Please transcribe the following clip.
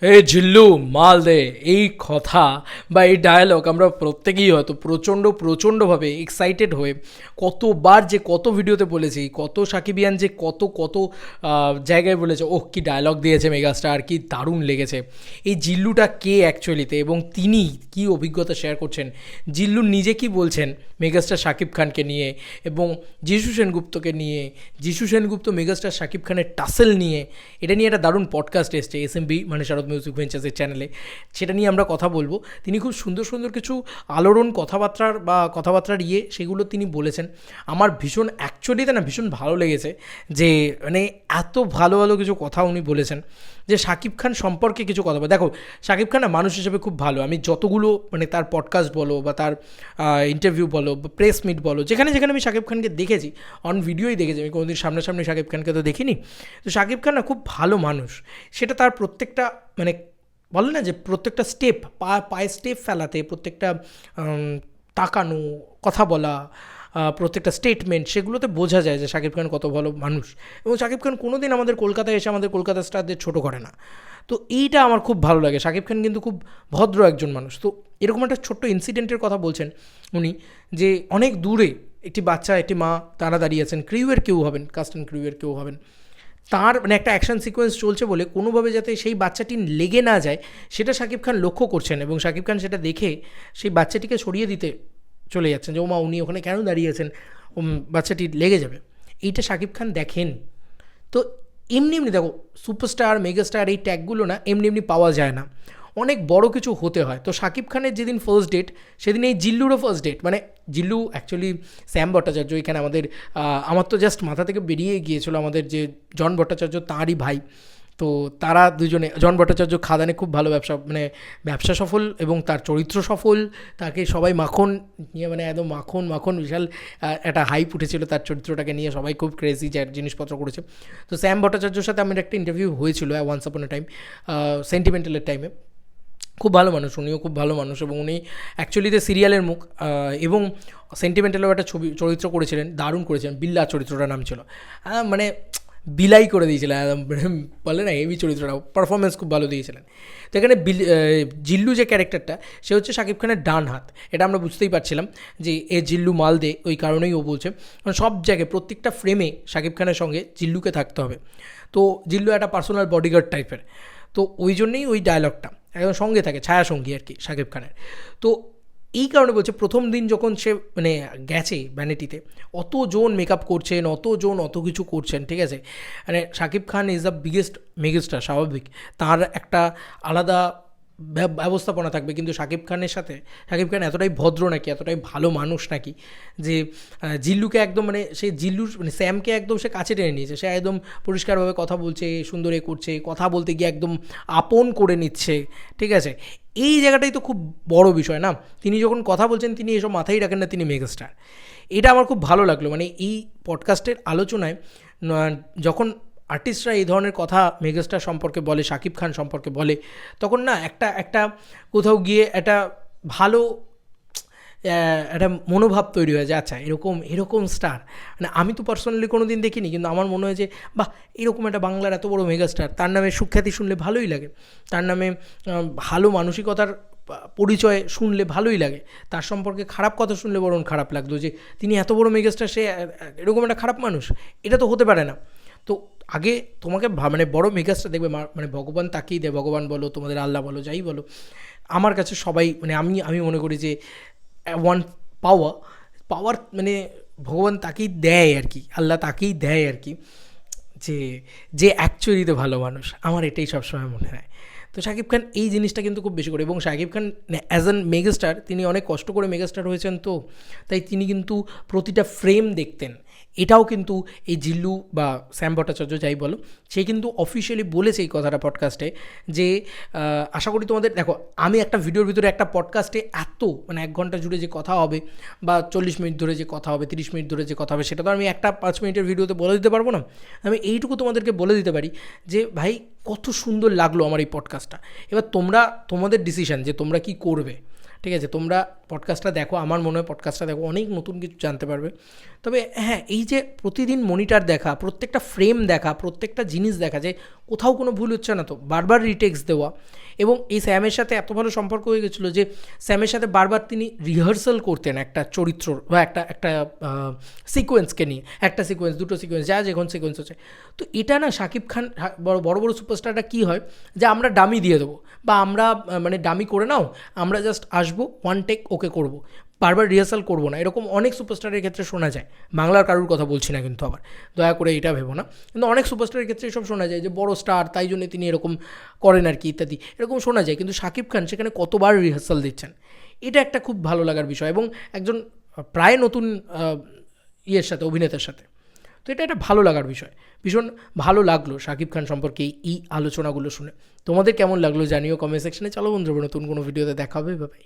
হে ঝিল্লু মাল দে, এই কথা বা এই ডায়ালগ আমরা প্রত্যেকেই হয়তো প্রচণ্ডভাবে এক্সাইটেড হয়ে কতবার যে কত ভিডিওতে বলেছি, কত সাকিবিয়ান যে কত কত জায়গায় বলেছে ওহ কি ডায়লগ দিয়েছে মেগাস্টার, কি দারুণ লেগেছে। এই জিল্লুটা কে অ্যাকচুয়ালিতে এবং তিনি কি অভিজ্ঞতা শেয়ার করছেন, জিল্লু নিজে কি বলছেন মেগাস্টার শাকিব খানকে নিয়ে এবং যিশু সেনগুপ্তকে নিয়ে, যিশু সেনগুপ্ত মেগাস্টার শাকিব খানের টাসেল নিয়ে, এটা নিয়ে একটা দারুণ পডকাস্ট এসছে এসএমবি মানে শারদ মিউজিক ভেঞ্চার্সের চ্যানেলে, সেটা নিয়ে আমরা কথা বলবো। তিনি খুব সুন্দর সুন্দর কিছু আলোড়ন কথাবার্তার সেগুলো তিনি বলেছেন। আমার ভীষণ অ্যাকচুয়ালিতে না ভীষণ ভালো লেগেছে যে মানে এত ভালো ভালো কিছু কথা উনি বলেছেন যে শাকিব খান সম্পর্কে কিছু কথা বলে। দেখো শাকিব খান না মানুষ হিসেবে খুব ভালো, আমি যতগুলো মানে তার পডকাস্ট বলো বা তার ইন্টারভিউ বলো বা প্রেস মিট বলো, যেখানে যেখানে আমি শাকিব খানকে দেখেছি, অন ভিডিওই দেখেছি, আমি কোনোদিন সামনাসামনি শাকিব খানকে তো দেখিনি। তো শাকিব খান না খুব ভালো মানুষ, সেটা তার প্রত্যেকটা মানে বলে না যে প্রত্যেকটা স্টেপ পায়ে স্টেপ ফেলাতে, প্রত্যেকটা তাকানো, কথা বলা, প্রত্যেকটা স্টেটমেন্ট, সেগুলোতে বোঝা যায় যে শাকিব খান কত ভালো মানুষ। এবং শাকিব খান কোনো দিন আমাদের কলকাতায় এসে আমাদের কলকাতা স্টারদের ছোটো করে না। তো এইটা আমার খুব ভালো লাগে। শাকিব খান কিন্তু খুব ভদ্র একজন মানুষ। তো এরকম একটা ছোট্ট ইনসিডেন্টের কথা বলছেন উনি, যে অনেক দূরে একটি বাচ্চা একটি মা তারা দাঁড়িয়েছেন, ক্রিউয়ের কেউ হবেন, কাস্ট অ্যান্ড ক্রিউয়ের কেউ হবেন, তার মানে একটা অ্যাকশন সিকোয়েন্স চলছে বলে কোনোভাবে যাতে সেই বাচ্চাটি লেগে না যায় সেটা শাকিব খান লক্ষ্য করছেন, এবং শাকিব খান সেটা দেখে সেই বাচ্চাটিকে সরিয়ে দিতে চলে যাচ্ছেন যে ও মা উনি ওখানে কেন দাঁড়িয়েছেন, বাচ্চাটি লেগে যাবে। এইটা শাকিব খান দেখেন। তো এমনি এমনি দেখো সুপারস্টার মেগাস্টার এই ট্যাগগুলো না এমনি এমনি পাওয়া যায় না, অনেক বড় কিছু হতে হয়। তো শাকিব খানের যেদিন ফার্স্ট ডেট, সেদিন এই জিল্লুরও ফার্স্ট ডেট, মানে জিল্লু অ্যাকচুয়ালি শ্যাম ভট্টাচার্য এখানে আমাদের আমার তো জাস্ট মাথা থেকে বেরিয়ে গিয়েছিল, আমাদের যে জন ভট্টাচার্য তাঁরই ভাই। তো তারা দুজনে, জন ভট্টাচার্য খাদানে খুব ভালো ব্যবসা সফল এবং তার চরিত্র সফল, তাকে সবাই মাখন নিয়ে মানে একদম মাখন বিশাল একটা হাইপ উঠেছিল তার চরিত্রটাকে নিয়ে, সবাই খুব ক্রেজি যে জিনিসপত্র করেছে। তো শ্যাম ভট্টাচার্যর সাথে আমার একটা ইন্টারভিউ হয়েছিল ওয়ান্স আপন এ টাইম, সেন্টিমেন্টালের টাইমে। খুব ভালো মানুষ, উনিও খুব ভালো মানুষ, এবং উনি অ্যাকচুয়ালিতে সিরিয়ালের মুখ, এবং সেন্টিমেন্টালেও একটা চরিত্র করেছিলেন, দারুণ করেছিলেন, বিল্লা চরিত্রটার নাম ছিল, মানে বিলাই করে দিয়েছিলেন একদম, বলে না হেভি চরিত্রটা, পারফরমেন্স খুব ভালো দিয়েছিলেন। তো এখানে জিল্লু যে ক্যারেক্টারটা, সে হচ্ছে শাকিব খানের ডান হাত, এটা আমরা বুঝতেই পারছিলাম যে এ জিল্লু মাল দে, ওই কারণেই ও বলছে, কারণ সব জায়গায় প্রত্যেকটা ফ্রেমে শাকিব খানের সঙ্গে জিল্লুকে থাকতে হবে। তো জিল্লু একটা পার্সোনাল বডিগার্ড টাইপের, তো ওই জন্যেই ওই ডায়লগটা একদম সঙ্গে থাকে, ছায়াসঙ্গী আর কি শাকিব খানের। তো এই কারণে বলছে প্রথম দিন যখন সে মানে গেছে ভ্যানিটিতে, অতজন মেকআপ করছেন, অতজন অত কিছু করছেন, ঠিক আছে, মানে Shakib Khan is the biggest megastar, স্বাভাবিক তার একটা আলাদা ব্যবস্থাপনা থাকবে, কিন্তু শাকিব খানের সাথে শাকিব খান এতটাই ভদ্র নাকি, এতটাই ভালো মানুষ নাকি, যে জিল্লুকে একদম মানে সে জিল্লুর মানে স্যামকে একদম সে কাছে টেনে নিয়েছে, সে একদম পরিষ্কারভাবে কথা বলছে, সুন্দর করছে, কথা বলতে গিয়ে একদম আপন করে নিচ্ছে, ঠিক আছে। এই জায়গাটাই তো খুব বড় বিষয় না, তিনি যখন কথা বলছেন তিনি এসব মাথায় রাখেন না, তিনি মেগাস্টার। এটা আমার খুব ভালো লাগলো, মানে এই পডকাস্টের আলোচনায় যখন আর্টিস্টরা এই ধরনের কথা মেগাস্টার সম্পর্কে বলে, শাকিব খান সম্পর্কে বলে, তখন না একটা কোথাও গিয়ে একটা ভালো একটা মনোভাব তৈরি হয়ে যায়, আচ্ছা এরকম স্টার মানে আমি তো পার্সোনালি কোনো দিন দেখিনি, কিন্তু আমার মনে হয় যে বাহ এরকম একটা বাংলার এত বড় মেগাস্টার, তার নামে সুখ্যাতি শুনলে ভালোই লাগে, তার নামে ভালো মানসিকতার পরিচয় শুনলে ভালোই লাগে, তার সম্পর্কে খারাপ কথা শুনলে বরং খারাপ লাগতো যে তিনি এত বড় মেগাস্টার, সে এরকম একটা খারাপ মানুষ, এটা তো হতে পারে না। তো আগে তোমাকে মানে বড় মেগাস্টার দেখবে মানে ভগবান তাকেই দেয়, ভগবান বলো, তোমাদের আল্লাহ বলো, যাই বলো, আমার কাছে সবাই মানে আমি মনে করি যে ওয়ান পাওয়ার মানে ভগবান তাকেই দেয় আর কি, আল্লাহ তাকেই দেয় আর কি, যে অ্যাকচুয়ালিতে ভালো মানুষ, আমার এটাই সবসময় মনে হয়। তো শাকিব খান এই জিনিসটা কিন্তু খুব বেশি করে, এবং Shakib Khan as an megastar তিনি অনেক কষ্ট করে মেগাস্টার হয়েছেন, তো তাই তিনি কিন্তু প্রতিটা ফ্রেম দেখতেন। এটাও কিন্তু এই জিল্লু বা শ্যাম ভট্টাচার্য যাই বলো, সে কিন্তু অফিসিয়ালি বলেছে এই কথাটা পডকাস্টে, যে আশা করি তোমাদের দেখো আমি একটা ভিডিওর ভিতরে একটা পডকাস্টে এত মানে 1 ঘন্টা জুড়ে যে কথা হবে বা 40 মিনিট ধরে যে কথা হবে, 30 মিনিট ধরে যে কথা হবে, সেটা তো আমি একটা 5 মিনিটের ভিডিওতে বলে দিতে পারবো না। আমি এইটুকু তোমাদেরকে বলে দিতে পারি যে ভাই কত সুন্দর লাগলো আমার এই পডকাস্টটা। এবার তোমাদের ডিসিশন যে তোমরা কি করবে, ঠিক আছে, তোমরা পডকাস্টটা দেখো, আমার মনে হয় পডকাস্টটা দেখো, অনেক নতুন কিছু জানতে পারবে। তবে হ্যাঁ, এই যে প্রতিদিন মনিটর দেখা, প্রত্যেকটা ফ্রেম দেখা, প্রত্যেকটা জিনিস দেখা, যে কোথাও কোনো ভুল হচ্ছে না তো, বারবার রিটেক্স দেওয়া। এবং এই স্যামের সাথে এত ভালো সম্পর্ক হয়ে গেছিলো যে স্যামের সাথে বারবার তিনি রিহার্সাল করতেন একটা চরিত্রর বা একটা সিকোয়েন্সকে নিয়ে, একটা সিকোয়েন্স, দুটো সিকোয়েন্স, যা যখন সিকোয়েন্স হচ্ছে। তো এটা না শাকিব খান বড় বড় সুপারস্টারটা কী হয়, যে আমরা ডামি দিয়ে দেবো, বা আমরা মানে ডামি করে নাও, আমরা জাস্ট আসবো, ওয়ান টেক ওকে করবো, বারবার রিহার্সাল করবো না, এরকম অনেক সুপারস্টারের ক্ষেত্রে শোনা যায়। বাংলার কারুর কথা বলছি না কিন্তু, আবার দয়া করে এটা ভেবো না, কিন্তু অনেক সুপারস্টারের ক্ষেত্রে এসব শোনা যায় যে বড় স্টার তাই জন্য তিনি এরকম করেন আর কি, ইত্যাদি এরকম শোনা যায়। কিন্তু শাকিব খান সেখানে কতবার রিহার্সাল দিচ্ছেন, এটা একটা খুব ভালো লাগার বিষয়। এবং একজন প্রায় নতুন ইয়ের সাথে, অভিনেতার সাথে, তো এটা একটা ভালো লাগার বিষয়। ভীষণ ভালো লাগলো শাকিব খান সম্পর্কে এই আলোচনাগুলো শুনে। তোমাদের কেমন লাগলো জানিও কমেন্ট সেকশনে। চলো বন্ধুরা, নতুন কোনো ভিডিওতে দেখা হবে, বাই।